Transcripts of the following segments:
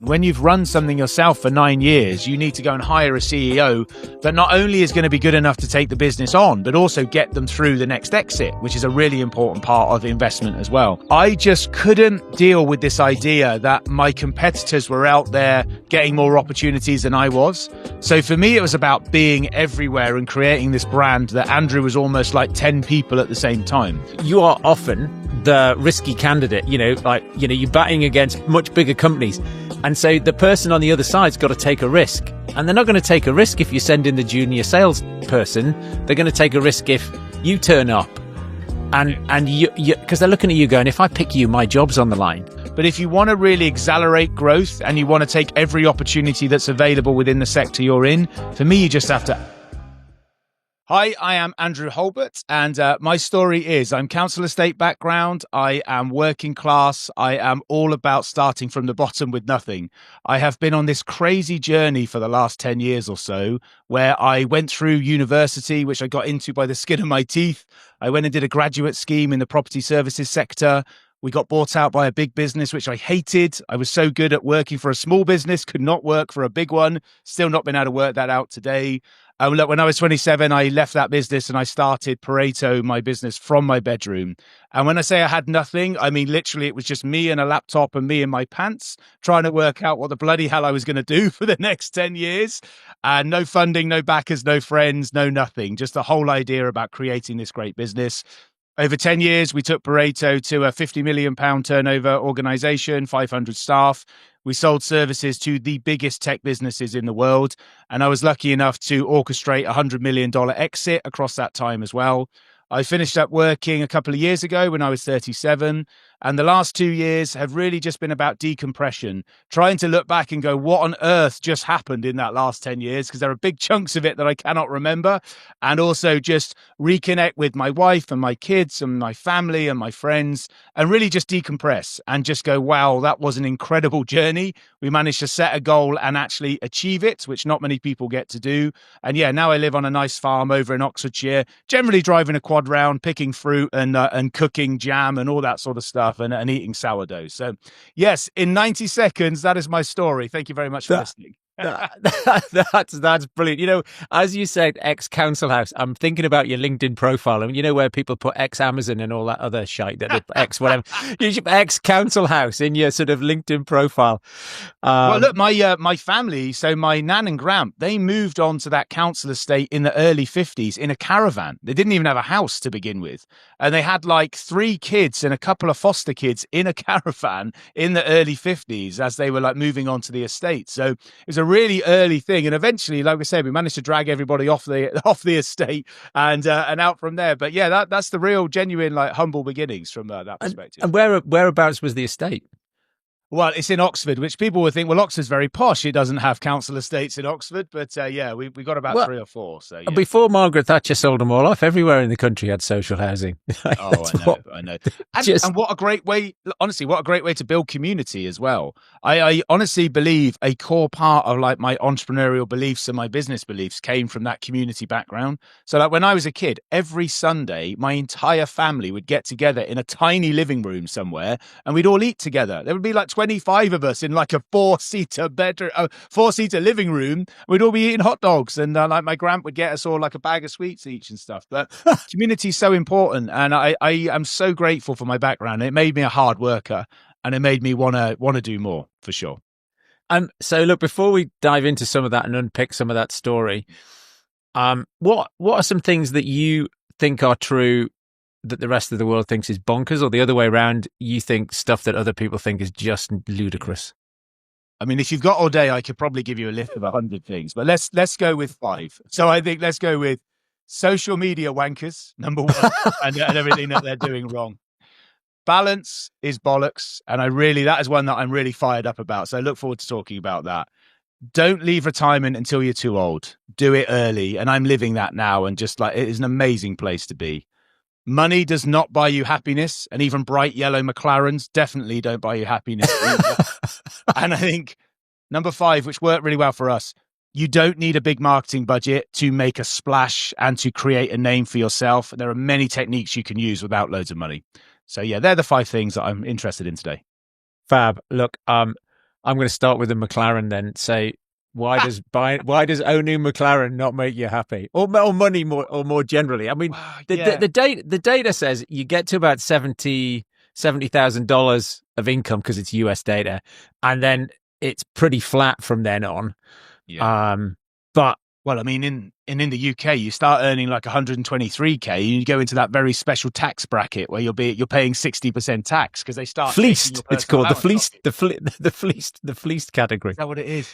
when you've run something yourself for 9 years, you need to go and hire a CEO that not only is going to be good enough to take the business on, but also get them through the next exit, which is a really important part of the investment as well. I just couldn't deal with this idea that my competitors were out there getting more opportunities than I was. So for me, it was about being everywhere and creating this brand that Andrew was almost like 10 people at the same time. You are often the risky candidate, you're batting against much bigger companies. And so the person on the other side's got to take a risk. And they're not going to take a risk if you send in the junior salesperson. They're going to take a risk if you turn up. And you because they're looking at you going, if I pick you, my job's on the line. But if you want to really accelerate growth and you want to take every opportunity that's available within the sector you're in, for me, you just have to... Hi, I am Andrew Hulbert, and my story is I'm council estate background. I am working class. I am all about starting from the bottom with nothing. I have been on this crazy journey for the last 10 years or so, where I went through university, which I got into by the skin of my teeth. I went and did a graduate scheme in the property services sector. We got bought out by a big business, which I hated. I was so good at working for a small business, could not work for a big one. Still not been able to work that out today. Look, when I was 27, I left that business and I started Pareto, my business, from my bedroom. And when I say I had nothing, I mean, literally, it was just me and a laptop and me in my pants trying to work out what the bloody hell I was going to do for the next 10 years. And no funding, no backers, no friends, no nothing. Just the whole idea about creating this great business. Over 10 years, we took Pareto to a £50 million turnover organization, 500 staff. We sold services to the biggest tech businesses in the world. And I was lucky enough to orchestrate a $100 million exit across that time as well. I finished up working a couple of years ago when I was 37. And the last 2 years have really just been about decompression, trying to look back and go, what on earth just happened in that last 10 years? Because there are big chunks of it that I cannot remember. And also just reconnect with my wife and my kids and my family and my friends and really just decompress and just go, wow, that was an incredible journey. We managed to set a goal and actually achieve it, which not many people get to do. And yeah, now I live on a nice farm over in Oxfordshire, generally driving a quad round, picking fruit and cooking jam and all that sort of stuff. And eating sourdough. So, yes, in 90 seconds, that is my story. Thank you very much for listening. That's brilliant. As you said, ex-council house, I'm thinking about your LinkedIn profile. And where people put ex-Amazon and all that other shite, that ex-whatever. You should put ex-council house in your sort of LinkedIn profile. Well, look, my family, so my nan and gramp, they moved on to that council estate in the early 50s in a caravan. They didn't even have a house to begin with. And they had like 3 kids and a couple of foster kids in a caravan in the early 50s as they were like moving on to the estate. So it was a really early thing, and eventually, like we said, we managed to drag everybody off the estate and out from there. But yeah, that's the real, genuine, like humble beginnings from that perspective. And whereabouts was the estate? Well, it's in Oxford, which people would think, well, Oxford's very posh. It doesn't have council estates in Oxford. But yeah, we got about 3 or 4. So yeah. Before Margaret Thatcher sold them all off, everywhere in the country had social housing. I know. And what a great way, honestly, what a great way to build community as well. I honestly believe a core part of like my entrepreneurial beliefs and my business beliefs came from that community background. So like when I was a kid, every Sunday, my entire family would get together in a tiny living room somewhere and we'd all eat together. There would be like 25 of us in like a 4-seater bedroom, 4-seater living room. We'd all be eating hot dogs, and like my gramp would get us all like a bag of sweets each and stuff. But community is so important, and I am so grateful for my background. It made me a hard worker, and it made me want to do more for sure. So look, before we dive into some of that and unpick some of that story, what are some things that you think are true that the rest of the world thinks is bonkers, or the other way around, you think stuff that other people think is just ludicrous? I mean, if you've got all day, I could probably give you a list of 100 things, but let's go with 5. So I think let's go with social media wankers, number 1, and everything that they're doing wrong. Balance is bollocks, and that is one that I'm really fired up about. So I look forward to talking about that. Don't leave retirement until you're too old. Do it early, and I'm living that now, and just like it is an amazing place to be. Money does not buy you happiness, and even bright yellow McLarens definitely don't buy you happiness either. And I think number 5, which worked really well for us, you don't need a big marketing budget to make a splash and to create a name for yourself. There are many techniques you can use without loads of money. So yeah, they're the 5 things that I'm interested in today. Fab. Look, I'm going to start with the McLaren then. Say, why does owning McLaren not make you happy, or money more generally? I mean, the data says you get to about $70,000 of income because it's US data, and then it's pretty flat from then on. Yeah. But well, I mean, in the UK, you start earning like 123k, and you go into that very special tax bracket where you're paying 60% tax because they start fleeced. It's called the fleeced, the fleeced category. Is that what it is?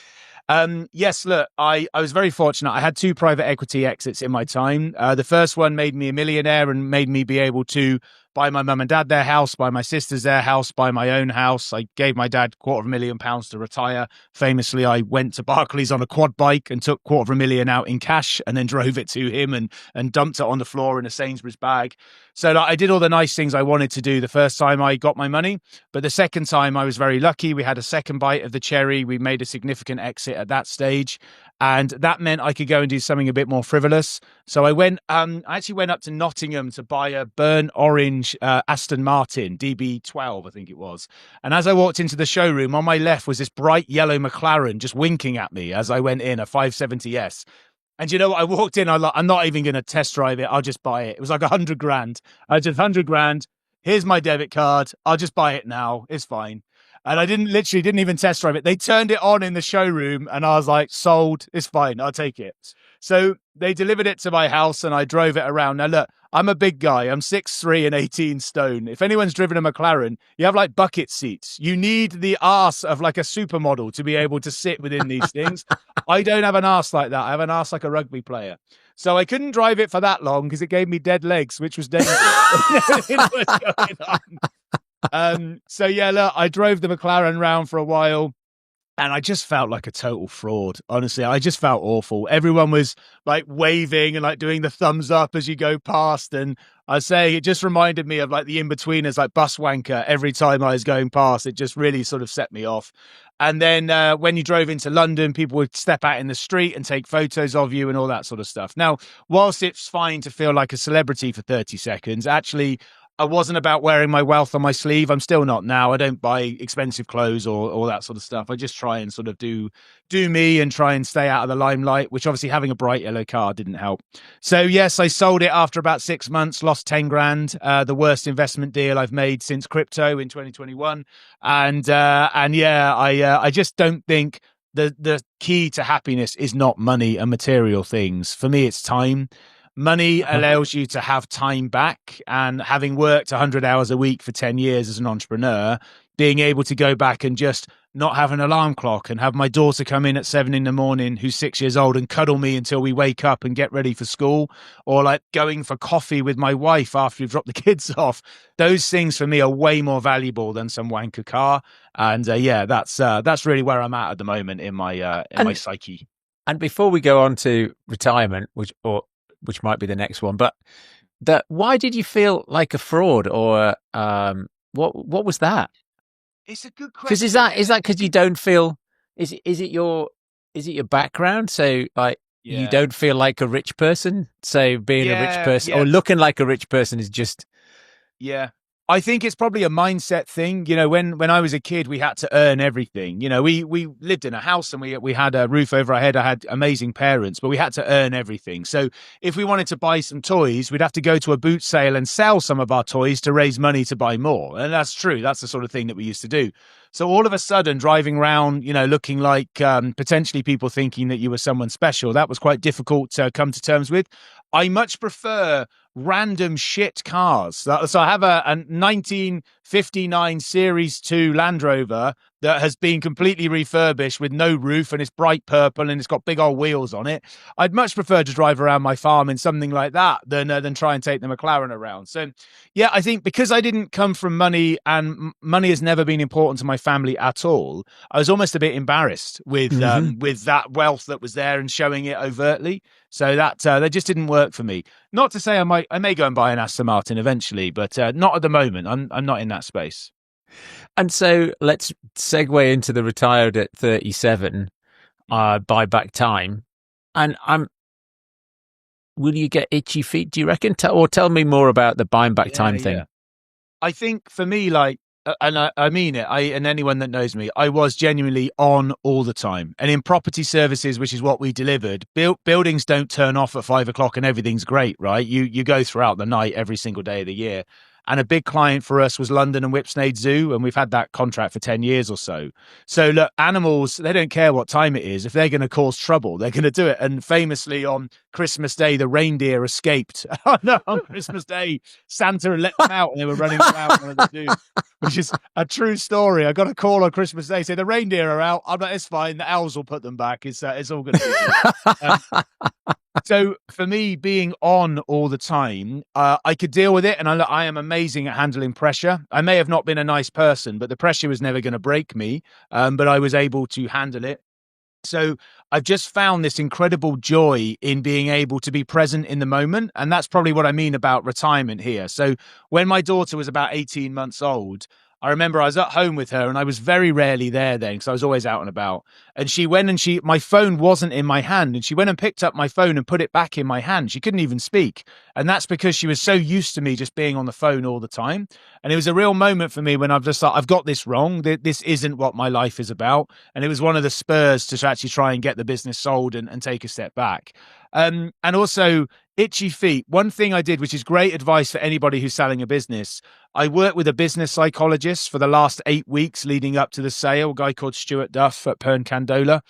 Yes, look, I was very fortunate. I had 2 private equity exits in my time. The first one made me a millionaire and made me be able to buy my mum and dad their house, buy my sisters their house, buy my own house. I gave my dad £250,000 to retire. Famously, I went to Barclays on a quad bike and took £250,000 out in cash and then drove it to him and dumped it on the floor in a Sainsbury's bag. So I did all the nice things I wanted to do the first time I got my money. But the second time I was very lucky. We had a second bite of the cherry. We made a significant exit at that stage. And that meant I could go and do something a bit more frivolous. So I actually went up to Nottingham to buy a burnt orange Aston Martin DB12, I think it was. And as I walked into the showroom, on my left was this bright yellow McLaren just winking at me as I went in, a 570S. And you know what? I walked in, I'm not even going to test drive it. I'll just buy it. It was like 100 grand. I just 100 grand. Here's my debit card. I'll just buy it now. It's fine. And I didn't even test drive it. They turned it on in the showroom and I was like, sold. It's fine. I'll take it. So they delivered it to my house and I drove it around. Now, look, I'm a big guy. I'm 6'3" and 18 stone. If anyone's driven a McLaren, you have like bucket seats. You need the arse of like a supermodel to be able to sit within these things. I don't have an arse like that. I have an arse like a rugby player. So I couldn't drive it for that long because it gave me dead legs, which was dangerous. So yeah, look, I drove the McLaren round for a while and I just felt like a total fraud. Honestly, I just felt awful. Everyone was like waving and like doing the thumbs up as you go past. And I say it just reminded me of like the in-betweeners, like bus wanker every time I was going past. It just really sort of set me off. And then when you drove into London, people would step out in the street and take photos of you and all that sort of stuff. Now, whilst it's fine to feel like a celebrity for 30 seconds, actually, I wasn't about wearing my wealth on my sleeve. I'm still not now. I don't buy expensive clothes or all that sort of stuff. I just try and sort of do me and try and stay out of the limelight, which obviously having a bright yellow car didn't help. So yes, I sold it after about 6 months, lost 10 grand, the worst investment deal I've made since crypto in 2021. And yeah, I just don't think the key to happiness is not money and material things. For me, it's time. Money allows you to have time back, and having worked 100 hours a week for 10 years as an entrepreneur, being able to go back and just not have an alarm clock and have my daughter come in at 7 a.m, who's 6 years old, and cuddle me until we wake up and get ready for school, or like going for coffee with my wife after we've dropped the kids off. Those things for me are way more valuable than some wanker car. And yeah, that's really where I'm at the moment in my my psyche. And before we go on to retirement, which might be the next one, but why did you feel like a fraud, or what was that? It's a good question. Because is that because you don't feel? Is it your background? So like you don't feel like a rich person. So being a rich person or looking like a rich person is just I think it's probably a mindset thing. You know, when I was a kid, we had to earn everything. You know, we lived in a house and we had a roof over our head. I had amazing parents, but we had to earn everything. So if we wanted to buy some toys, we'd have to go to a boot sale and sell some of our toys to raise money to buy more. And that's true. That's the sort of thing that we used to do. So all of a sudden, driving around, you know, looking like potentially people thinking that you were someone special, that was quite difficult to come to terms with. I much prefer random shit cars. So I have a 1959 Series 2 Land Rover that has been completely refurbished with no roof, and it's bright purple and it's got big old wheels on it. I'd much prefer to drive around my farm in something like that than try and take the McLaren around. So yeah, I think because I didn't come from money, and money has never been important to my family at all, I was almost a bit embarrassed with that wealth that was there and showing it overtly. So that just didn't work for me. Not to say I may go and buy an Aston Martin eventually, but not at the moment. I'm not in that space. And so let's segue into the retired at 37 buyback time. And will you get itchy feet, do you reckon? Or tell me more about the buying back time thing. I think for me, like and I mean it. And anyone that knows me, I was genuinely on all the time. And in property services, which is what we delivered, buildings don't turn off at 5 o'clock and everything's great, right? You go throughout the night every single day of the year. And a big client for us was London and Whipsnade Zoo, and we've had that contract for 10 years or so. So look, animals, they don't care what time it is. If they're going to cause trouble, they're going to do it. And famously on Christmas Day, the reindeer escaped. Oh no, on Christmas Day, Santa let them out and they were running around on the zoo, which is a true story. I got a call on Christmas Day, say the reindeer are out. I'm like, it's fine. The owls will put them back. It's all going to be good. So for me, being on all the time, I could deal with it. And I am amazing at handling pressure. I may have not been a nice person, but the pressure was never going to break me. But I was able to handle it. So I've just found this incredible joy in being able to be present in the moment. And that's probably what I mean about retirement here. So when my daughter was about 18 months old, I remember I was at home with her and I was very rarely there then because I was always out and about. And she went and my phone wasn't in my hand. And she went and picked up my phone and put it back in my hand. She couldn't even speak. And that's because she was so used to me just being on the phone all the time. And it was a real moment for me when I've just thought, I've got this wrong. This isn't what my life is about. And it was one of the spurs to actually try and get the business sold and take a step back. And also itchy feet. One thing I did, which is great advice for anybody who's selling a business. I worked with a business psychologist for the last 8 weeks leading up to the sale, a guy called Stuart Duff at Pern Candola.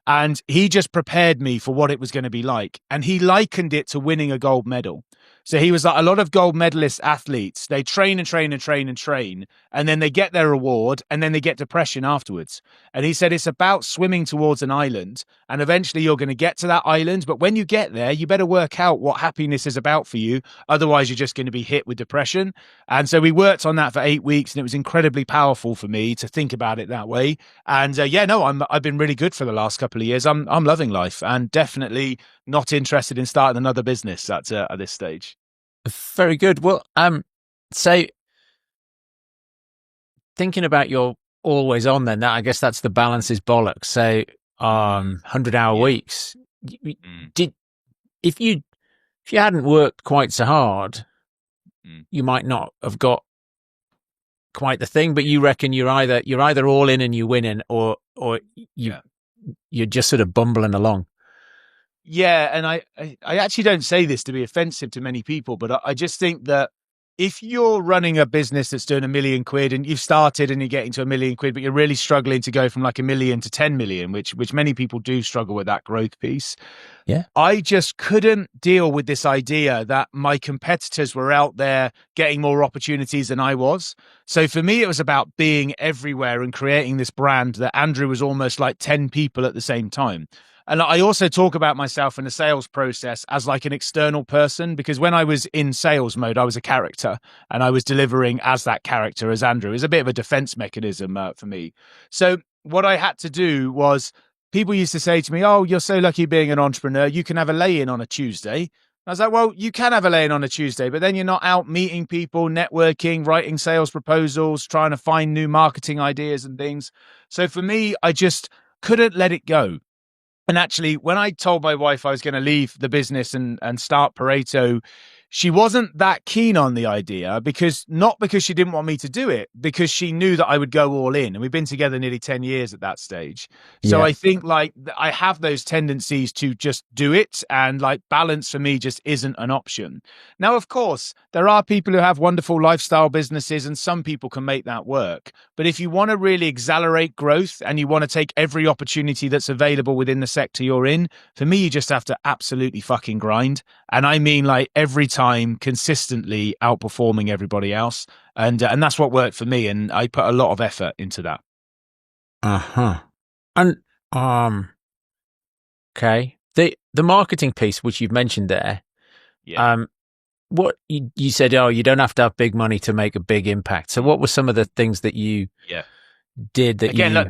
And he just prepared me for what it was going to be like. And he likened it to winning a gold medal. So he was like, a lot of gold medalist athletes, they train and train and train and train, and then they get their reward and then they get depression afterwards. And he said, it's about swimming towards an island and eventually you're going to get to that island. But when you get there, you better work out what happiness is about for you. Otherwise, you're just going to be hit with depression. And so we worked on that for 8 weeks and it was incredibly powerful for me to think about it that way. And I've been really good for the last couple of years. I'm loving life and definitely not interested in starting another business at this stage. Very good. Well, so thinking about your always on then, I guess that's the balance is bollocks. So 100-hour weeks. If you hadn't worked quite so hard, you might not have got quite the thing. But you reckon you're either all in and you winning, or you're just sort of bumbling along. Yeah, and I actually don't say this to be offensive to many people, but I just think that if you're running a business that's doing £1 million and you've started and you're getting to £1 million, but you're really struggling to go from like 1 million to 10 million, which many people do struggle with that growth piece. Yeah. I just couldn't deal with this idea that my competitors were out there getting more opportunities than I was. So for me, it was about being everywhere and creating this brand that Andrew was almost like 10 people at the same time. And I also talk about myself in the sales process as like an external person, because when I was in sales mode, I was a character and I was delivering as that character, as Andrew. It was a bit of a defense mechanism for me. So what I had to do was, people used to say to me, oh, you're so lucky being an entrepreneur. You can have a lay-in on a Tuesday. I was like, well, you can have a lay-in on a Tuesday, but then you're not out meeting people, networking, writing sales proposals, trying to find new marketing ideas and things. So for me, I just couldn't let it go. And actually, when I told my wife I was going to leave the business and start Pareto, she wasn't that keen on the idea, not because she didn't want me to do it, because she knew that I would go all in. And we've been together nearly 10 years at that stage. So I think like I have those tendencies to just do it, and like balance for me just isn't an option. Now, of course, there are people who have wonderful lifestyle businesses and some people can make that work. But if you want to really accelerate growth and you want to take every opportunity that's available within the sector you're in, for me, you just have to absolutely fucking grind. And I mean like every time consistently outperforming everybody else. And that's what worked for me. And I put a lot of effort into that. And, okay. The marketing piece, which you've mentioned there, what you said, you don't have to have big money to make a big impact. So what were some of the things that you did that look,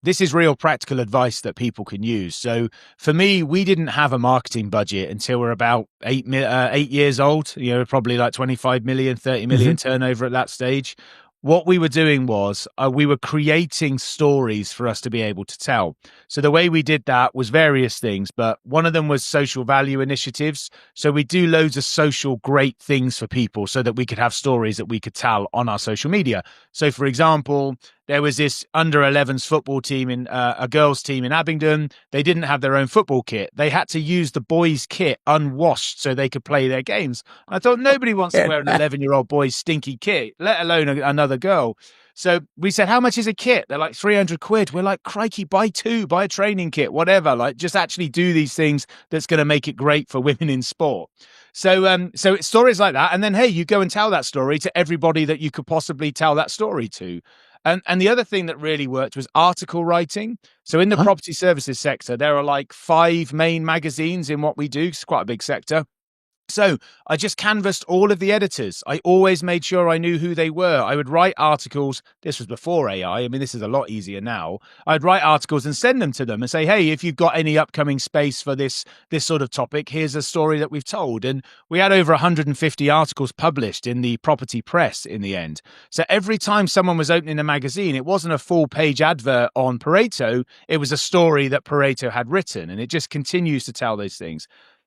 this is real practical advice that people can use. So for me, we didn't have a marketing budget until we're about 8 years old, probably like 25 million, 30 million turnover at that stage. what we were doing was we were creating stories for us to be able to tell. So the way we did that was various things, but one of them was social value initiatives. So we do loads of social great things for people so that we could have stories that we could tell on our social media. So for example, there was this under 11s football team in a girls team in Abingdon. They didn't have their own football kit. They had to use the boys' kit unwashed so they could play their games. And I thought nobody wants to wear an 11-year-old boy's stinky kit, let alone another girl. So we said, how much is a kit? They're like 300 quid. We're like, crikey, buy a training kit, whatever. Like just actually do these things that's going to make it great for women in sport. So it's stories like that. And then, hey, you go and tell that story to everybody that you could possibly tell that story to. And the other thing that really worked was article writing. So in the property services sector, there are like 5 main magazines in what we do. It's quite a big sector. So I just canvassed all of the editors. I always made sure I knew who they were. I would write articles. This was before AI. I mean, this is a lot easier now. I'd write articles and send them to them and say, hey, if you've got any upcoming space for this sort of topic, here's a story that we've told. And we had over 150 articles published in the property press in the end. So every time someone was opening a magazine, it wasn't a full page advert on Pareto. It was a story that Pareto had written. And it just continues to tell those things.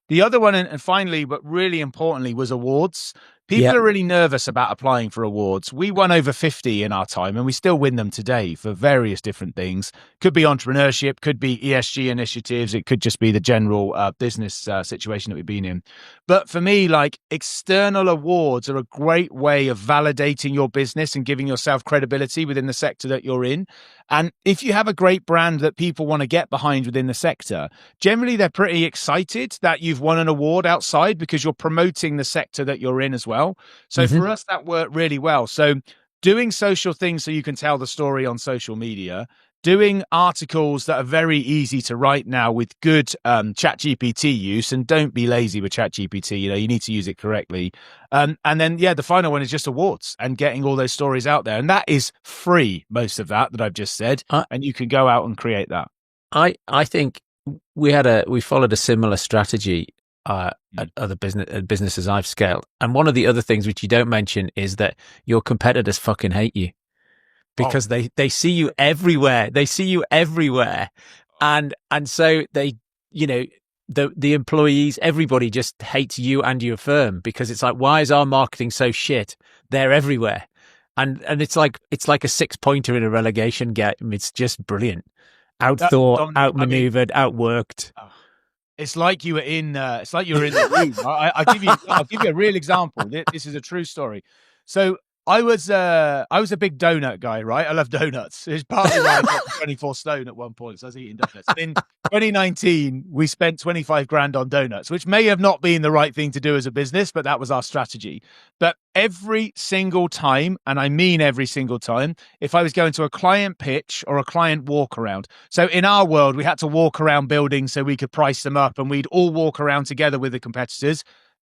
The other one, and finally, but really importantly, was awards. People are really nervous about applying for awards. We won over 50 in our time, and we still win them today for various different things. Could be entrepreneurship, could be ESG initiatives. It could just be the general business situation that we've been in. But for me, like external awards are a great way of validating your business and giving yourself credibility within the sector that you're in. And if you have a great brand that people want to get behind within the sector, generally they're pretty excited that you've won an award outside because you're promoting the sector that you're in as well. So for us, that worked really well. So doing social things so you can tell the story on social media, doing articles that are very easy to write now with good ChatGPT use, and don't be lazy with ChatGPT. You know, you need to use it correctly. And then, the final one is just awards and getting all those stories out there. And that is free, most of that I've just said. And you can go out and create that. I think we followed a similar strategy at other businesses I've scaled. And one of the other things which you don't mention is that your competitors fucking hate you because they see you everywhere. They see you everywhere. And so they, the employees, everybody just hates you and your firm because it's like, why is our marketing so shit? They're everywhere. And it's like a 6-pointer in a relegation game. It's just brilliant. Outthought, outmaneuvered, outworked. It's like you were in. It's like you were in the room. I'll give you a real example. This is a true story. So I was a big donut guy, right? I love donuts. It's partly why I got 24 stone at one point. So I was eating donuts. And in 2019, we spent 25 grand on donuts, which may have not been the right thing to do as a business, but that was our strategy. But every single time, and I mean every single time, if I was going to a client pitch or a client walk around. So in our world, we had to walk around buildings so we could price them up, and we'd all walk around together with the competitors.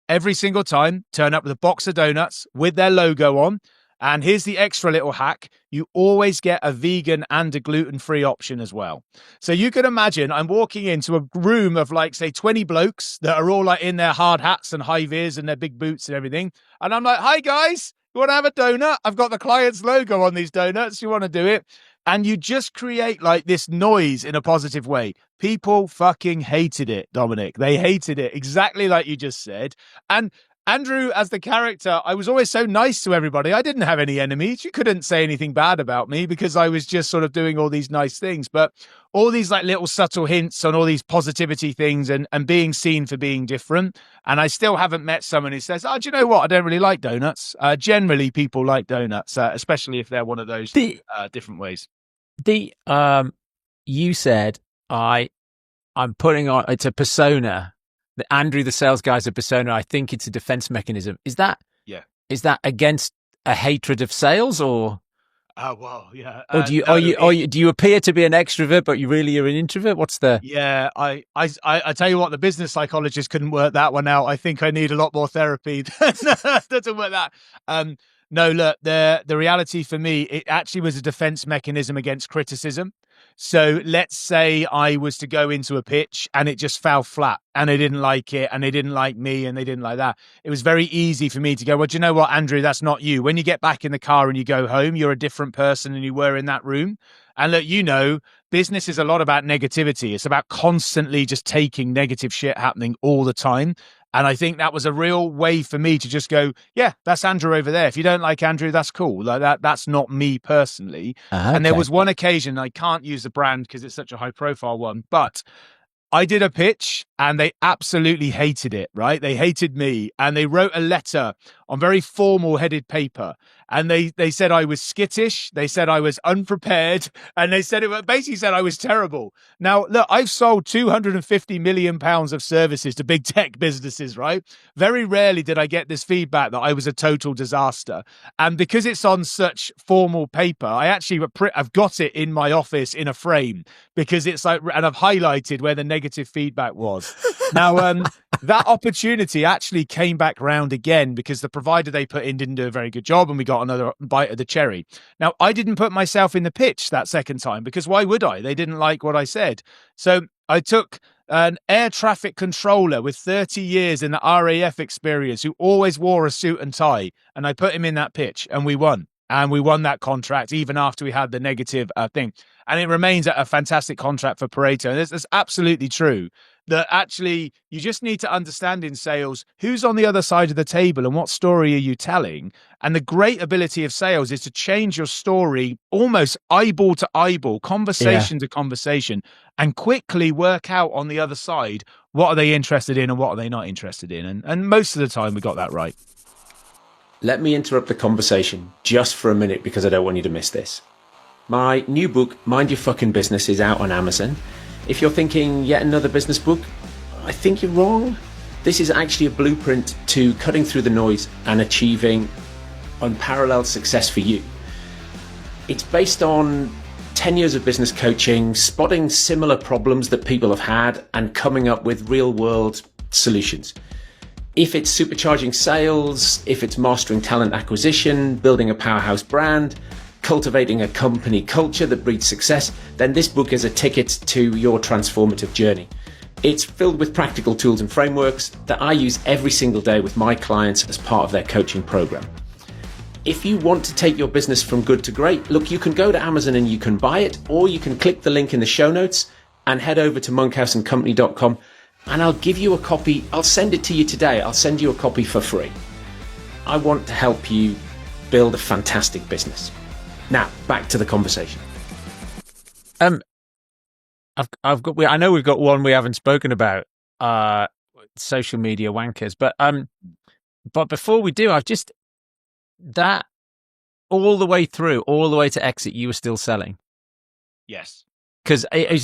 Every single time, turn up with a box of donuts with their logo on. And here's the extra little hack. You always get a vegan and a gluten-free option as well. So you can imagine I'm walking into a room of like, say, 20 blokes that are all like in their hard hats and high vis and their big boots and everything. And I'm like, hi, guys, you want to have a donut? I've got the client's logo on these donuts. You want to do it? And you just create like this noise in a positive way. People fucking hated it, Dominic. They hated it exactly like you just said. And Andrew, as the character, I was always so nice to everybody. I didn't have any enemies. You couldn't say anything bad about me because I was just sort of doing all these nice things. But all these like little subtle hints on all these positivity things and being seen for being different. And I still haven't met someone who says, oh, do you know what? I don't really like donuts. Generally, people like donuts, especially if they're one of those different ways. You said, I'm putting on, it's a persona. Andrew, the sales guy's a persona. I think it's a defense mechanism. Is that against a hatred of sales, or? Oh well, yeah. Or do you appear to be an extrovert, but you really are an introvert? What's the? Yeah, I tell you what, the business psychologist couldn't work that one out. I think I need a lot more therapy. That doesn't work that. No, look, the reality for me, it actually was a defense mechanism against criticism. So let's say I was to go into a pitch and it just fell flat and they didn't like it and they didn't like me and they didn't like that. It was very easy for me to go, well, do you know what, Andrew, that's not you. When you get back in the car and you go home, you're a different person than you were in that room. And look, business is a lot about negativity. It's about constantly just taking negative shit happening all the time. And I think that was a real way for me to just go, yeah, that's Andrew over there. If you don't like Andrew, that's cool. Like that's not me personally. Okay. And there was one occasion, I can't use the brand because it's such a high profile one, but I did a pitch and they absolutely hated it, right? They hated me and they wrote a letter on very formal headed paper. And they said I was skittish. They said I was unprepared. And they said basically said I was terrible. Now, look, I've sold 250 million pounds of services to big tech businesses, right? Very rarely did I get this feedback that I was a total disaster. And because it's on such formal paper, I've got it in my office in a frame because it's like, and I've highlighted where the negative feedback was. Now, that opportunity actually came back round again because the provider they put in didn't do a very good job and we got another bite of the cherry. Now, I didn't put myself in the pitch that second time because why would I? They didn't like what I said. So I took an air traffic controller with 30 years in the RAF experience who always wore a suit and tie, and I put him in that pitch and we won. And we won that contract even after we had the negative thing. And it remains a fantastic contract for Pareto. And it's absolutely true that actually you just need to understand in sales who's on the other side of the table and what story are you telling. And the great ability of sales is to change your story almost eyeball to eyeball, conversation to conversation, and quickly work out on the other side what are they interested in and what are they not interested in. And most of the time we got that right. Let me interrupt the conversation just for a minute because I don't want you to miss this. My new book, Mind Your Fucking Business, is out on Amazon. If you're thinking yet another business book, I think you're wrong. This is actually a blueprint to cutting through the noise and achieving unparalleled success for you. It's based on 10 years of business coaching, spotting similar problems that people have had and coming up with real world solutions. If it's supercharging sales, if it's mastering talent acquisition, building a powerhouse brand, cultivating a company culture that breeds success, then this book is a ticket to your transformative journey. It's filled with practical tools and frameworks that I use every single day with my clients as part of their coaching program. If you want to take your business from good to great, look, you can go to Amazon and you can buy it, or you can click the link in the show notes and head over to monkhouseandcompany.com. And I'll give you a copy. I'll send it to you today. I'll send you a copy for free. I want to help you build a fantastic business. Now, back to the conversation. I know we've got one we haven't spoken about, social media wankers, but before we do, I've just that all the way through, all the way to exit, you were still selling. Yes, because I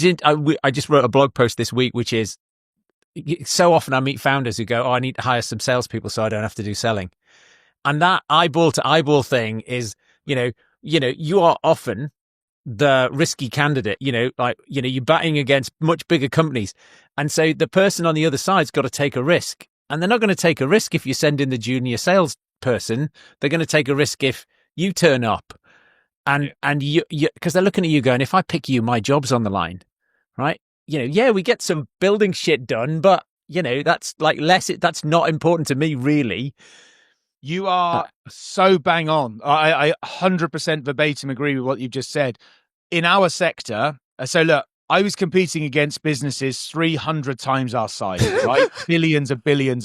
just wrote a blog post this week, which is, so often I meet founders who go, I need to hire some salespeople so I don't have to do selling. And that eyeball to eyeball thing is, you are often the risky candidate, you're batting against much bigger companies. And so the person on the other side's got to take a risk. And they're not going to take a risk if you send in the junior sales person. They're going to take a risk if you turn up and you because they're looking at you going, if I pick you, my job's on the line, right? We get some building shit done, but that's like that's not important to me, really. You are so bang on. I 100% verbatim agree with what you've just said. In our sector, so look, I was competing against businesses 300 times our size, right? Billions of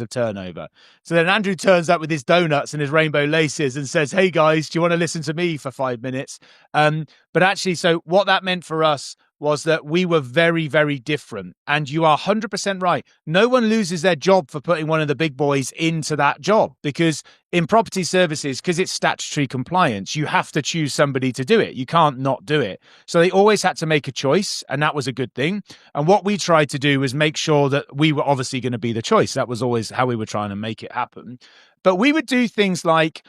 turnover. So then Andrew turns up with his donuts and his rainbow laces and says, hey guys, do you want to listen to me for 5 minutes? But actually, so what that meant for us was that we were very, very different. And you are 100% right. No one loses their job for putting one of the big boys into that job, because in property services, because it's statutory compliance, you have to choose somebody to do it. You can't not do it. So they always had to make a choice, and that was a good thing. And what we tried to do was make sure that we were obviously going to be the choice. That was always how we were trying to make it happen. But we would do things like,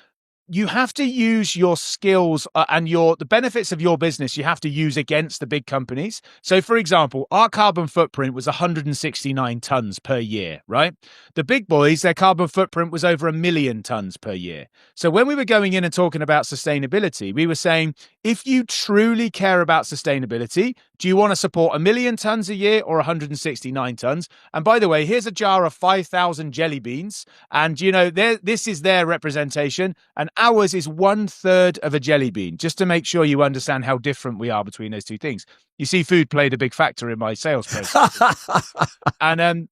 you have to use your skills and the benefits of your business. You have to use against the big companies. So, for example, our carbon footprint was 169 tons per year, right? The big boys, their carbon footprint was over 1 million tons per year. So when we were going in and talking about sustainability, we were saying, if you truly care about sustainability, do you want to support 1 million tons a year or 169 tons? And by the way, here's a jar of 5,000 jelly beans. And, this is their representation. And ours is 1/3 of a jelly bean, just to make sure you understand how different we are between those two things. You see, food played a big factor in my sales process. And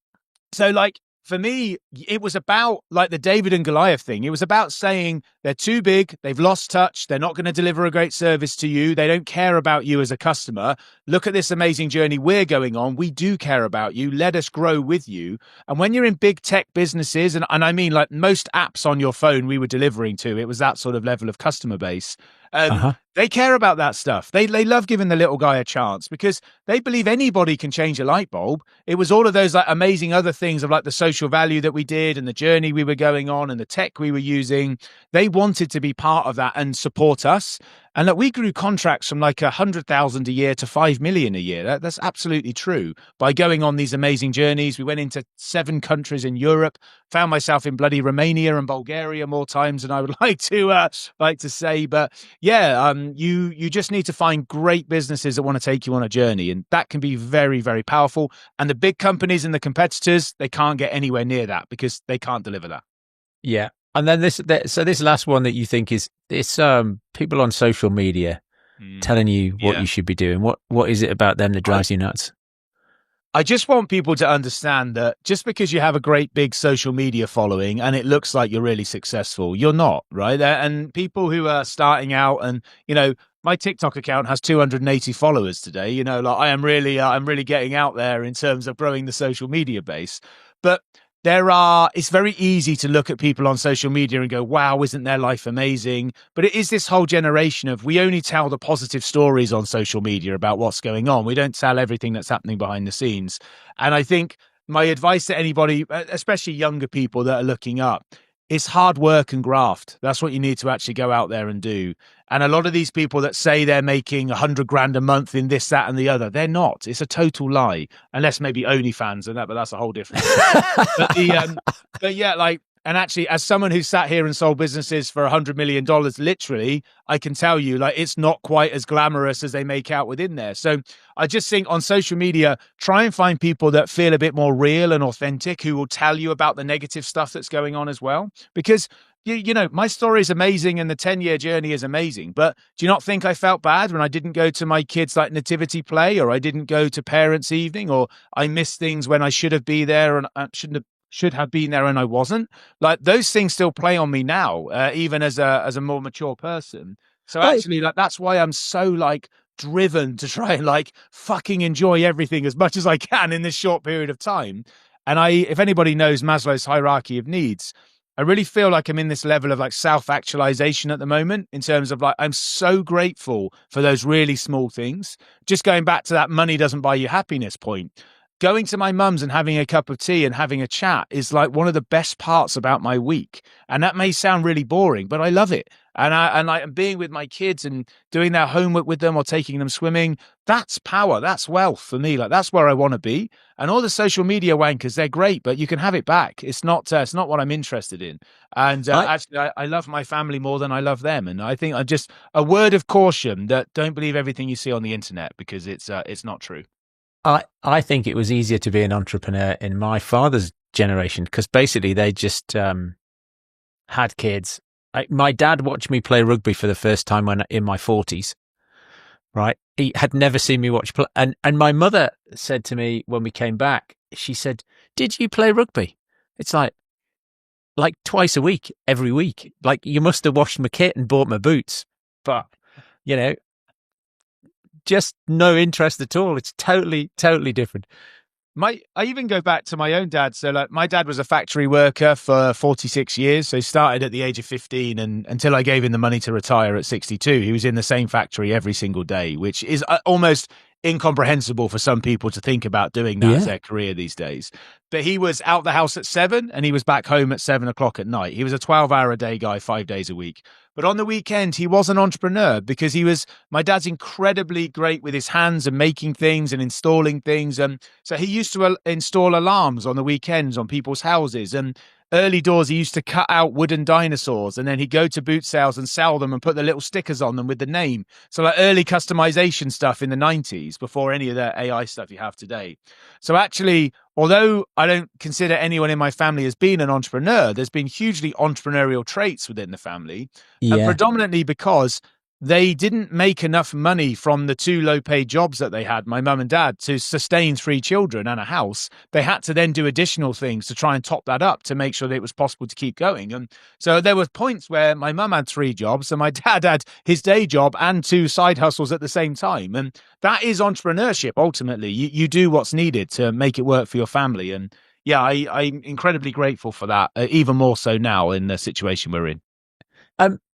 for me, it was about like the David and Goliath thing. It was about saying they're too big, they've lost touch, they're not going to deliver a great service to you, they don't care about you as a customer. Look at this amazing journey we're going on. We do care about you. Let us grow with you. And when you're in big tech businesses, and I mean like most apps on your phone we were delivering to, it was that sort of level of customer base. They care about that stuff. They love giving the little guy a chance because they believe anybody can change a light bulb. It was all of those like amazing other things of like the social value that we did and the journey we were going on and the tech we were using. They wanted to be part of that and support us. And that we grew contracts from like 100,000 a year to 5 million a year. That's absolutely true. By going on these amazing journeys, we went into 7 countries in Europe. Found myself in bloody Romania and Bulgaria more times than I would like to say. But yeah, you just need to find great businesses that want to take you on a journey, and that can be very, very powerful. And the big companies and the competitors, they can't get anywhere near that because they can't deliver that. Yeah. And then this last one that you think is this people on social media telling you what you should be doing. What is it about them that drives you nuts? I just want people to understand that just because you have a great big social media following and it looks like you're really successful, you're not, right? And people who are starting out and, my TikTok account has 280 followers today, like I'm really getting out there in terms of growing the social media base. But it's very easy to look at people on social media and go, wow, isn't their life amazing? But it is this whole generation of we only tell the positive stories on social media about what's going on. We don't tell everything that's happening behind the scenes. And I think my advice to anybody, especially younger people that are looking up, is hard work and graft. That's what you need to actually go out there and do. And a lot of these people that say they're making 100 grand a month in this, that, and the other, they're not. It's a total lie, unless maybe OnlyFans and that, but that's a whole different thing. But yeah, and actually, as someone who sat here and sold businesses for $100 million, literally, I can tell you, it's not quite as glamorous as they make out within there. So I just think on social media, try and find people that feel a bit more real and authentic, who will tell you about the negative stuff that's going on as well. Because, my story is amazing and the 10-year journey is amazing. But do you not think I felt bad when I didn't go to my kids' nativity play, or I didn't go to parents' evening, or I missed things when I should have been there and I should have been there and I wasn't? Those things still play on me now, even as a more mature person. So actually, that's why I'm so driven to try and fucking enjoy everything as much as I can in this short period of time. And if anybody knows Maslow's hierarchy of needs, I really feel like I'm in this level of self-actualization at the moment, in terms of I'm so grateful for those really small things. Just going back to that money doesn't buy you happiness point. Going to my mum's and having a cup of tea and having a chat is one of the best parts about my week. And that may sound really boring, but I love it. And being with my kids and doing their homework with them or taking them swimming, that's power. That's wealth for me. That's where I want to be. And all the social media wankers, they're great, but you can have it back. It's not what I'm interested in. And actually, I love my family more than I love them. And I think just a word of caution that don't believe everything you see on the internet, because it's not true. I think it was easier to be an entrepreneur in my father's generation, because basically they just had kids. My dad watched me play rugby for the first time when in my 40s, right? He had never seen me watch play. And my mother said to me when we came back, she said, "Did you play rugby?" It's like twice a week, every week. You must have washed my kit and bought my boots. But, just no interest at all. It's totally, totally different. I even go back to my own dad. So my dad was a factory worker for 46 years. So he started at the age of 15, and until I gave him the money to retire at 62, he was in the same factory every single day, which is almost incomprehensible for some people to think about doing that as their career these days. But he was out the house at 7 and he was back home at 7 o'clock at night. He was a 12-hour-a-day guy, 5 days a week. But on the weekend, he was an entrepreneur because my dad's incredibly great with his hands and making things and installing things. And so he used to install alarms on the weekends on people's houses. And early doors, he used to cut out wooden dinosaurs and then he'd go to boot sales and sell them and put the little stickers on them with the name. So like early customization stuff in the 90s before any of the AI stuff you have today. So actually, although I don't consider anyone in my family as being an entrepreneur, there's been hugely entrepreneurial traits within the family, and predominantly because they didn't make enough money from the 2 low-paid jobs that they had, my mum and dad, to sustain 3 children and a house. They had to then do additional things to try and top that up to make sure that it was possible to keep going. And so there were points where my mum had 3 jobs and my dad had his day job and 2 side hustles at the same time. And that is entrepreneurship, ultimately. You do what's needed to make it work for your family. And yeah, I'm incredibly grateful for that, even more so now in the situation we're in.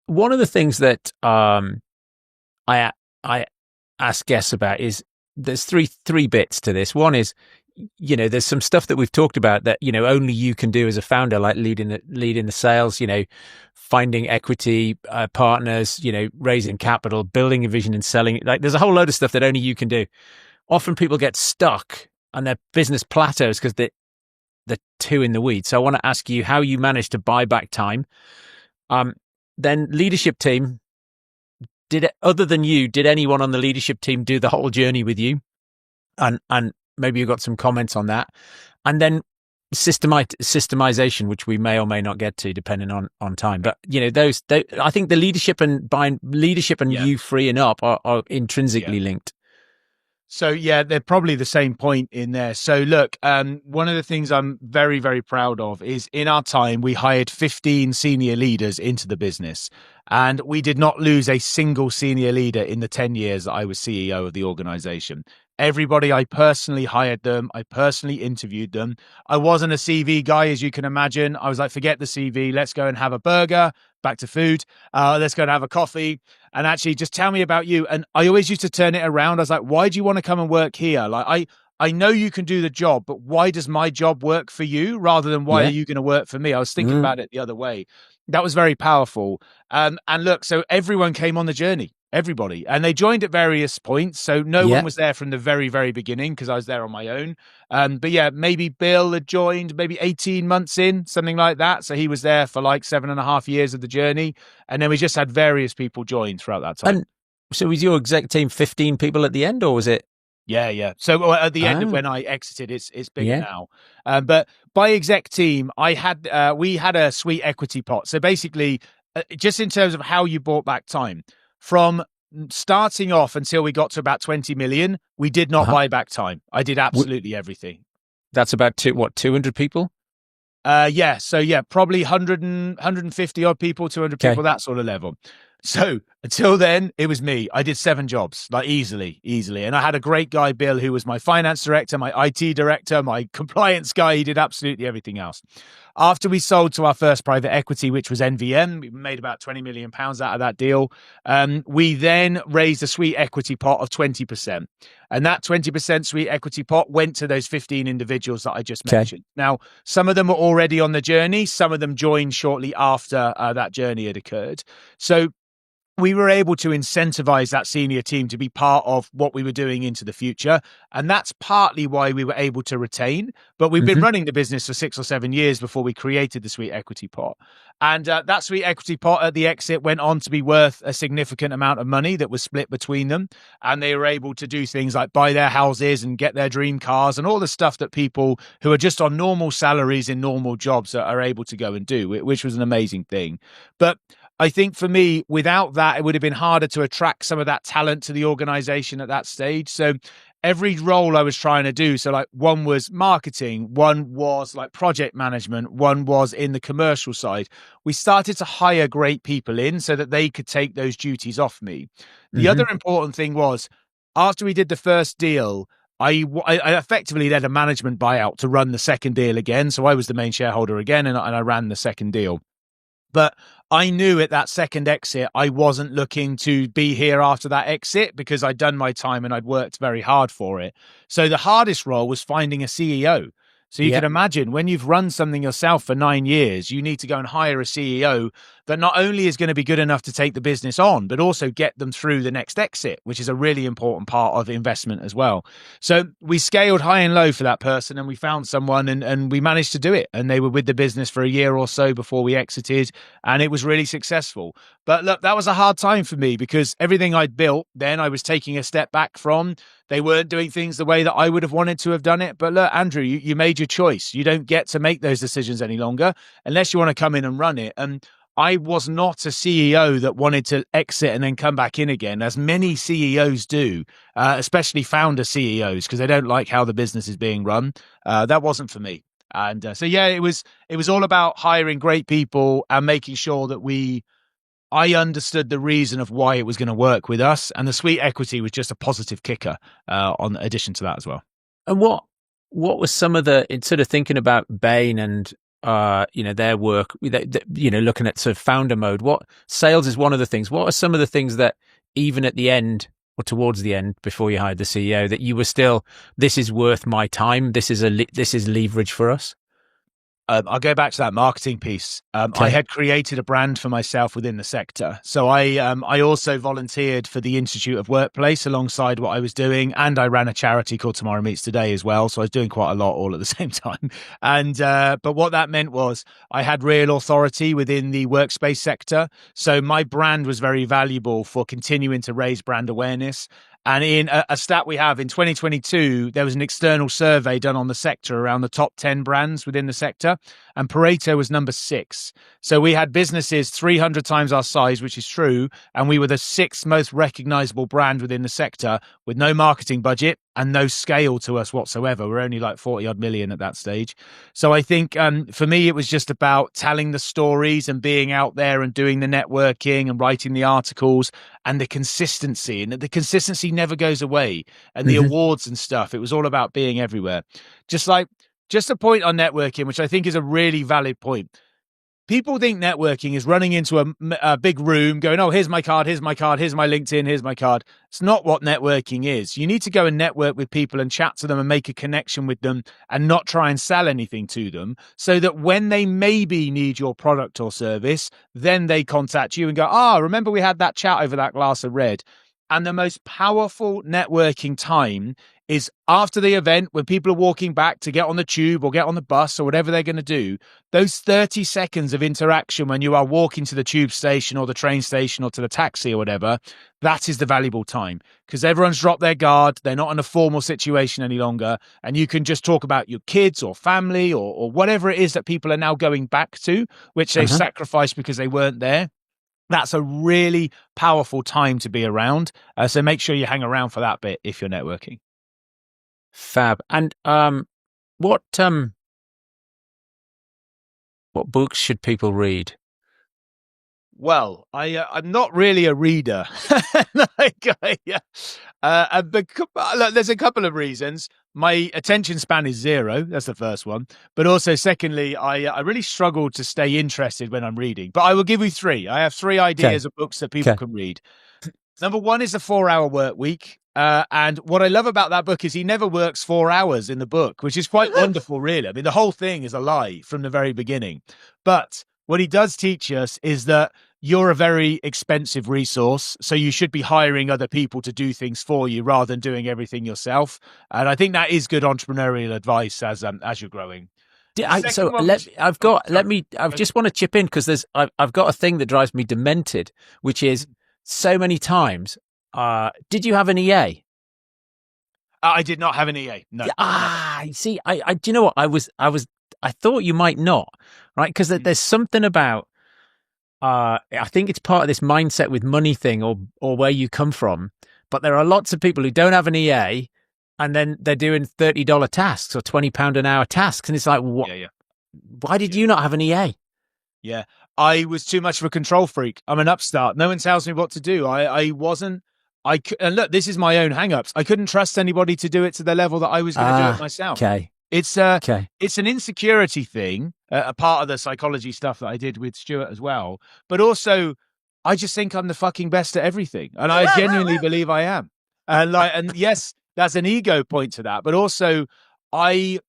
One of the things that I ask guests about is there's three bits to this. One is, there's some stuff that we've talked about that only you can do as a founder, like leading the sales, finding equity partners, raising capital, building a vision and selling it. Like there's a whole load of stuff that only you can do. Often people get stuck and their business plateaus because they're too in the weeds. So I want to ask you how you managed to buy back time. Then leadership team, other than you, did anyone on the leadership team do the whole journey with you? And maybe you got some comments on that. And then systemization, which we may or may not get to depending on time. But I think the leadership and you freeing up are intrinsically linked. So yeah, they're probably the same point in there. So look, one of the things I'm very, very proud of is in our time, we hired 15 senior leaders into the business, and we did not lose a single senior leader in the 10 years that I was CEO of the organization. Everybody, I personally hired them. I personally interviewed them. I wasn't a CV guy, as you can imagine. I was like, forget the CV. Let's go and have a burger. Back to food. Let's go and have a coffee. And actually, just tell me about you. And I always used to turn it around. I was like, why do you want to come and work here? Like, I know you can do the job, but why does my job work for you rather than why are you going to work for me? I was thinking about it the other way. That was very powerful. And look, so everyone came on the journey. Everybody. And they joined at various points. So no one was there from the very, very beginning because I was there on my own. But yeah, maybe Bill had joined maybe 18 months in, something like that. So he was there for like 7.5 years of the journey. And then we just had various people join throughout that time. And so was your exec team 15 people at the end, or was it? Yeah. So at the end of when I exited, it's bigger now. But by exec team, we had a sweet equity pot. So basically, just in terms of how you bought back time, from starting off until we got to about 20 million, we did not buy back time. I did absolutely everything. That's about 200 people? Yeah. So yeah, probably 150 odd people, 200 people, that sort of level. So until then, it was me. I did 7 jobs, like easily. And I had a great guy, Bill, who was my finance director, my IT director, my compliance guy. He did absolutely everything else. After we sold to our first private equity, which was NVM, we made about £20 million out of that deal. We then raised a sweet equity pot of 20%. And that 20% sweet equity pot went to those 15 individuals that I just mentioned. Now, some of them were already on the journey. Some of them joined shortly after that journey had occurred. So we were able to incentivize that senior team to be part of what we were doing into the future. And that's partly why we were able to retain. But we've been running the business for 6 or 7 years before we created the sweet equity pot. And that sweet equity pot at the exit went on to be worth a significant amount of money that was split between them. And they were able to do things like buy their houses and get their dream cars and all the stuff that people who are just on normal salaries in normal jobs are able to go and do, which was an amazing thing. But I think for me, without that, it would have been harder to attract some of that talent to the organization at that stage. So every role I was trying to do, so like one was marketing, one was like project management, one was in the commercial side. We started to hire great people in so that they could take those duties off me. The other important thing was after we did the first deal, I effectively led a management buyout to run the second deal again. So I was the main shareholder again, and I ran the second deal. But I knew at that second exit, I wasn't looking to be here after that exit because I'd done my time and I'd worked very hard for it. So the hardest role was finding a CEO. So you Yeah. can imagine when you've run something yourself for 9 years, you need to go and hire a CEO that not only is going to be good enough to take the business on, but also get them through the next exit, which is a really important part of investment as well. So we scaled high and low for that person and we found someone and we managed to do it. And they were with the business for a year or so before we exited. And it was really successful. But look, that was a hard time for me because everything I'd built, then I was taking a step back from. They weren't doing things the way that I would have wanted to have done it. But look, Andrew, you made your choice. You don't get to make those decisions any longer unless you want to come in and run it. And I was not a CEO that wanted to exit and then come back in again, as many CEOs do, especially founder CEOs, because they don't like how the business is being run. That wasn't for me. And so, yeah, it was all about hiring great people and making sure that I understood the reason of why it was going to work with us. And the sweet equity was just a positive kicker on addition to that as well. And what was some of the, sort of thinking about Bain and, their work, looking at sort of founder mode, what sales is one of the things. What are some of the things that even at the end or towards the end before you hired the CEO that you were still, this is worth my time. This is leverage for us. I'll go back to that marketing piece. I had created a brand for myself within the sector. So I also volunteered for the Institute of Workplace alongside what I was doing. And I ran a charity called Tomorrow Meets Today as well. So I was doing quite a lot all at the same time. And but what that meant was I had real authority within the workspace sector. So my brand was very valuable for continuing to raise brand awareness. And in a stat we have in 2022, there was an external survey done on the sector around the top 10 brands within the sector, and Pareto was number 6. So we had businesses 300 times our size, which is true, and we were the 6th most recognizable brand within the sector with no marketing budget and no scale to us whatsoever. We're only like 40 odd million at that stage. So I think for me, it was just about telling the stories and being out there and doing the networking and writing the articles and the consistency. And the consistency never goes away. And the awards and stuff, it was all about being everywhere. Just a point on networking, which I think is a really valid point. People think networking is running into a big room going, oh, here's my card, here's my card, here's my LinkedIn, here's my card. It's not what networking is. You need to go and network with people and chat to them and make a connection with them and not try and sell anything to them so that when they maybe need your product or service, then they contact you and go, remember we had that chat over that glass of red. And the most powerful networking time is after the event when people are walking back to get on the tube or get on the bus or whatever they're going to do. Those 30 seconds of interaction when you are walking to the tube station or the train station or to the taxi or whatever, that is the valuable time because everyone's dropped their guard. They're not in a formal situation any longer. And you can just talk about your kids or family or whatever it is that people are now going back to, which they've sacrificed because they weren't there. That's a really powerful time to be around. So make sure you hang around for that bit if you're networking. Fab. And what books should people read? Well, I'm not really a reader. There's a couple of reasons. My attention span is 0. That's the first one. But also, secondly, I really struggle to stay interested when I'm reading. But I will give you 3. I have 3 ideas of books that people can read. Number 1 is The 4-Hour Work Week. And what I love about that book is he never works 4 hours in the book, which is quite wonderful, really. I mean, the whole thing is a lie from the very beginning. But what he does teach us is that you're a very expensive resource, so you should be hiring other people to do things for you rather than doing everything yourself. And I think that is good entrepreneurial advice as you're growing. I just want to chip in because I've got a thing that drives me demented, which is so many times. Did you have an EA? I did not have an EA. No. You see, I do you know what I thought you might not, right? Because there's something about. I think it's part of this mindset with money thing or where you come from. But there are lots of people who don't have an EA and then they're doing $30 tasks or £20 an hour tasks. And it's like, what? Yeah. Why did you not have an EA? Yeah, I was too much of a control freak. I'm an upstart. No one tells me what to do. I wasn't. And look, this is my own hang-ups. I couldn't trust anybody to do it to the level that I was going to do it myself. Okay. Okay. It's an insecurity thing, a part of the psychology stuff that I did with Stuart as well. But also, I just think I'm the fucking best at everything, and I genuinely believe I am. And yes, there's an ego point to that, but also, I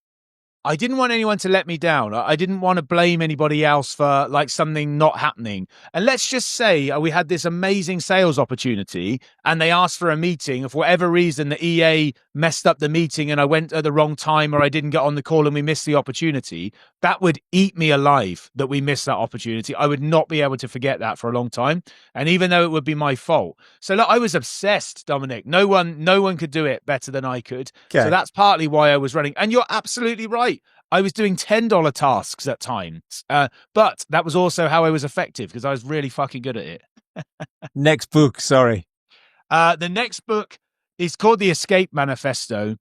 I didn't want anyone to let me down. I didn't want to blame anybody else for like something not happening. And let's just say we had this amazing sales opportunity and they asked for a meeting. And for whatever reason, the EA messed up the meeting and I went at the wrong time or I didn't get on the call and we missed the opportunity. That would eat me alive that we missed that opportunity. I would not be able to forget that for a long time. And even though it would be my fault. So look, I was obsessed, Dominic. No one could do it better than I could. Okay. So that's partly why I was running. And you're absolutely right. I was doing $10 tasks at times, but that was also how I was effective because I was really fucking good at it. Next book, sorry. The next book is called The Escape Manifesto.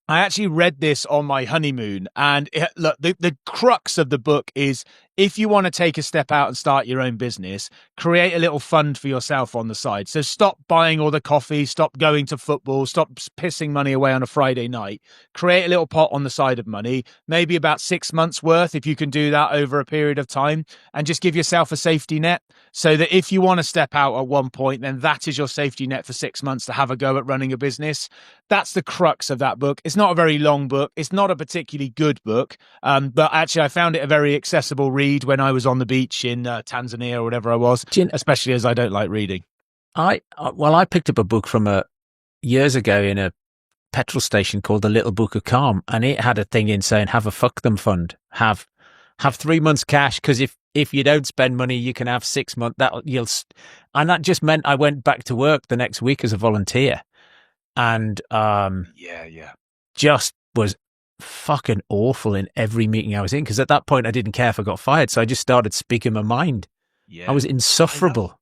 I actually read this on my honeymoon, and look, the crux of the book is if you want to take a step out and start your own business, create a little fund for yourself on the side. So stop buying all the coffee, stop going to football, stop pissing money away on a Friday night. Create a little pot on the side of money, maybe about 6 months worth if you can do that over a period of time, and just give yourself a safety net so that if you want to step out at one point, then that is your safety net for 6 months to have a go at running a business. That's the crux of that book. It's not a very long book. It's not a particularly good book, but actually I found it a very accessible read when I was on the beach in Tanzania or whatever I was, especially as I don't like reading. I picked up a book from years ago in a petrol station called The Little Book of Calm, and it had a thing in saying have a fuck them fund, have 3 months cash because if you don't spend money, you can have 6 months. And that just meant I went back to work the next week as a volunteer, and just was fucking awful in every meeting I was in because at that point I didn't care if I got fired, so I just started speaking my mind. I was insufferable.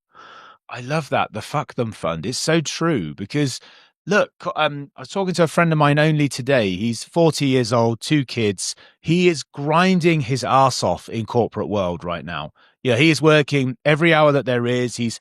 I love that, the fuck them fund. It's so true because look, I was talking to a friend of mine only today. He's 40 years old, 2 kids. He is grinding his ass off in corporate world right now. Yeah, he is working every hour that there is. He's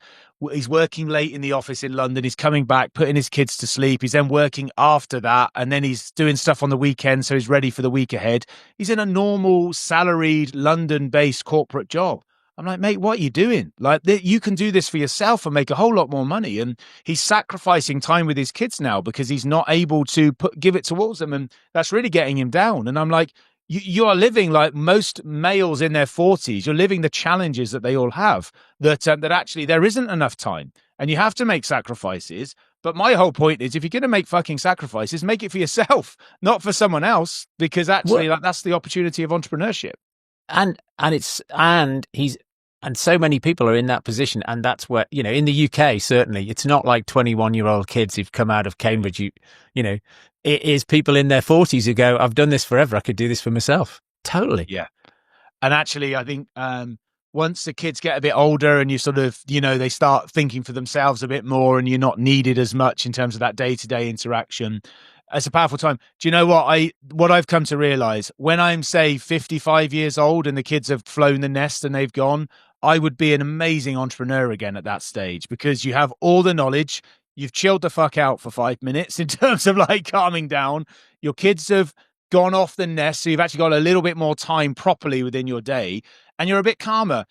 working late in the office in London. He's coming back, putting his kids to sleep. He's then working after that. And then he's doing stuff on the weekend. So he's ready for the week ahead. He's in a normal salaried London-based corporate job. I'm like, mate, what are you doing? Like, you can do this for yourself and make a whole lot more money. And he's sacrificing time with his kids now because he's not able to give it towards them. And that's really getting him down. And I'm like, you are living like most males in their 40s. You're living the challenges that they all have, that actually there isn't enough time and you have to make sacrifices. But my whole point is if you're going to make fucking sacrifices, make it for yourself, not for someone else, because actually that's the opportunity of entrepreneurship. And so many people are in that position. And that's where, in the UK, certainly it's not like 21-year-old kids who've come out of Cambridge, it is people in their 40s who go, I've done this forever. I could do this for myself. Totally. Yeah. And actually, I think once the kids get a bit older and you sort of, they start thinking for themselves a bit more and you're not needed as much in terms of that day-to-day interaction, it's a powerful time. Do you know what I've come to realize? When I'm, say, 55 years old and the kids have flown the nest and they've gone, I would be an amazing entrepreneur again at that stage because you have all the knowledge. You've chilled the fuck out for 5 minutes in terms of like calming down. Your kids have gone off the nest. So you've actually got a little bit more time properly within your day and you're a bit calmer.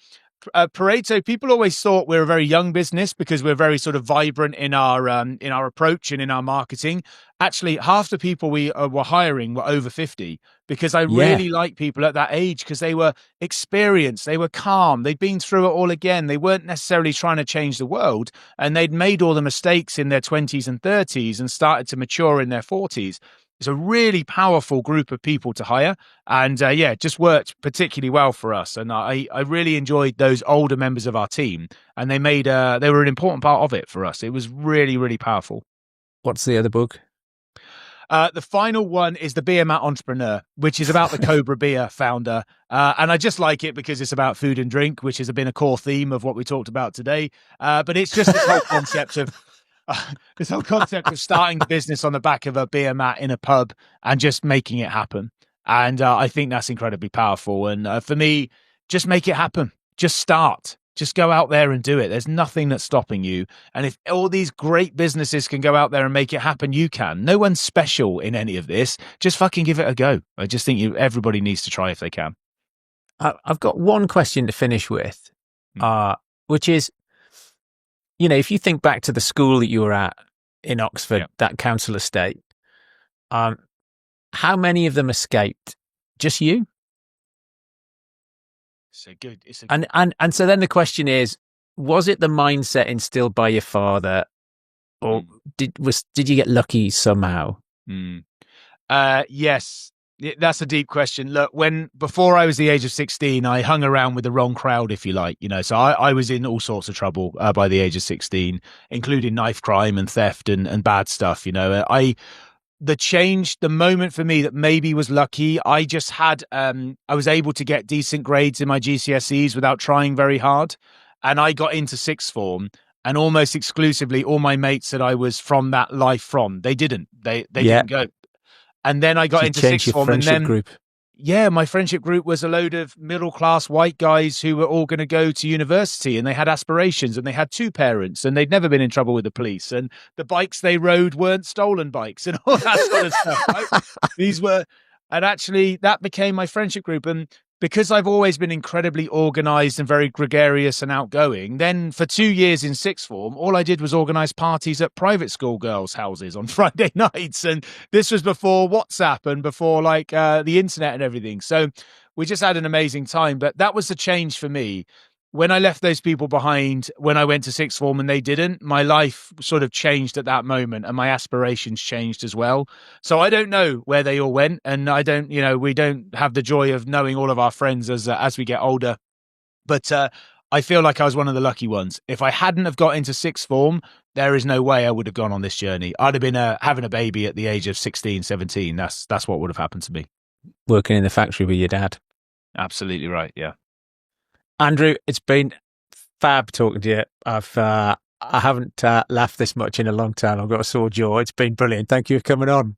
Pareto, people always thought we're a very young business because we're very sort of vibrant in our approach and in our marketing. Actually, half the people we were hiring were over 50 because I really like people at that age because they were experienced, they were calm, they'd been through it all again. They weren't necessarily trying to change the world and they'd made all the mistakes in their 20s and 30s and started to mature in their 40s. It's a really powerful group of people to hire. And it just worked particularly well for us. And I really enjoyed those older members of our team. And they were an important part of it for us. It was really, really powerful. What's the other book? The final one is The Beer Mat Entrepreneur, which is about the Cobra Beer founder. And I just like it because it's about food and drink, which has been a core theme of what we talked about today. But it's just this whole concept of starting the business on the back of a beer mat in a pub and just making it happen. And I think that's incredibly powerful. And for me, just make it happen. Just start. Just go out there and do it. There's nothing that's stopping you. And if all these great businesses can go out there and make it happen, you can. No one's special in any of this. Just fucking give it a go. I just think everybody needs to try if they can. I've got one question to finish with, which is, if you think back to the school that you were at in Oxford, that council estate, how many of them escaped? Just you? And so then the question is, was it the mindset instilled by your father, or did you get lucky somehow? Yes, that's a deep question. Look, before I was the age of 16, I hung around with the wrong crowd, if you like. So I was in all sorts of trouble by the age of 16, including knife crime and theft and bad stuff. The moment for me that maybe was lucky, I just had, I was able to get decent grades in my GCSEs without trying very hard. And I got into sixth form, and almost exclusively all my mates that I was from that life from, they didn't. They didn't go. And then I got into sixth form, and then group. Yeah, my friendship group was a load of middle-class white guys who were all going to go to university, and they had aspirations, and they had two parents, and they'd never been in trouble with the police, and the bikes they rode weren't stolen bikes, and all that sort of stuff. Right? And actually that became my friendship group. And because I've always been incredibly organized and very gregarious and outgoing, then for 2 years in sixth form, all I did was organize parties at private school girls' houses on Friday nights. And this was before WhatsApp and before the internet and everything. So we just had an amazing time. But that was the change for me. When I left those people behind, when I went to sixth form and they didn't, my life sort of changed at that moment, and my aspirations changed as well. So I don't know where they all went, and we don't have the joy of knowing all of our friends as we get older. But I feel like I was one of the lucky ones. If I hadn't have got into sixth form, there is no way I would have gone on this journey. I'd have been having a baby at the age of 16, 17. That's what would have happened to me. Working in the factory with your dad. Absolutely right. Yeah. Andrew, it's been fab talking to you. I haven't laughed this much in a long time. I've got a sore jaw. It's been brilliant. Thank you for coming on.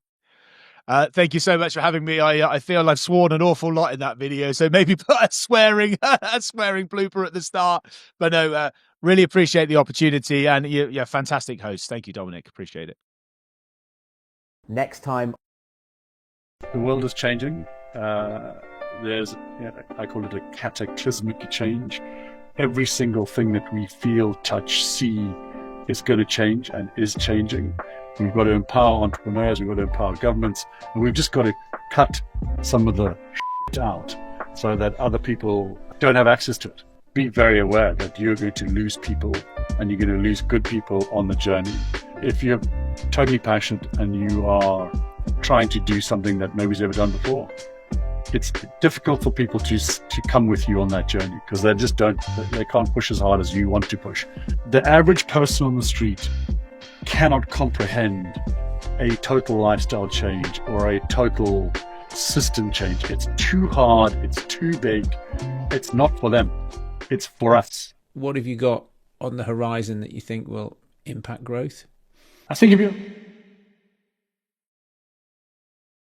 Thank you so much for having me. I feel I've sworn an awful lot in that video, so maybe put a swearing blooper at the start. But no, really appreciate the opportunity, and you're fantastic host. Thank you, Dominic. Appreciate it. Next time. The world is changing. There's, I call it a cataclysmic change. Every single thing that we feel, touch, see is going to change and is changing. We've got to empower entrepreneurs, we've got to empower governments, and we've just got to cut some of the shit out so that other people don't have access to it. Be very aware that you're going to lose people, and you're going to lose good people on the journey. If you're totally passionate and you are trying to do something that nobody's ever done before, it's difficult for people to come with you on that journey, because they can't push as hard as you want to push. The average person on the street cannot comprehend a total lifestyle change or a total system change. It's too hard, it's too big, it's not for them, it's for us. What have you got on the horizon that you think will impact growth? I think if you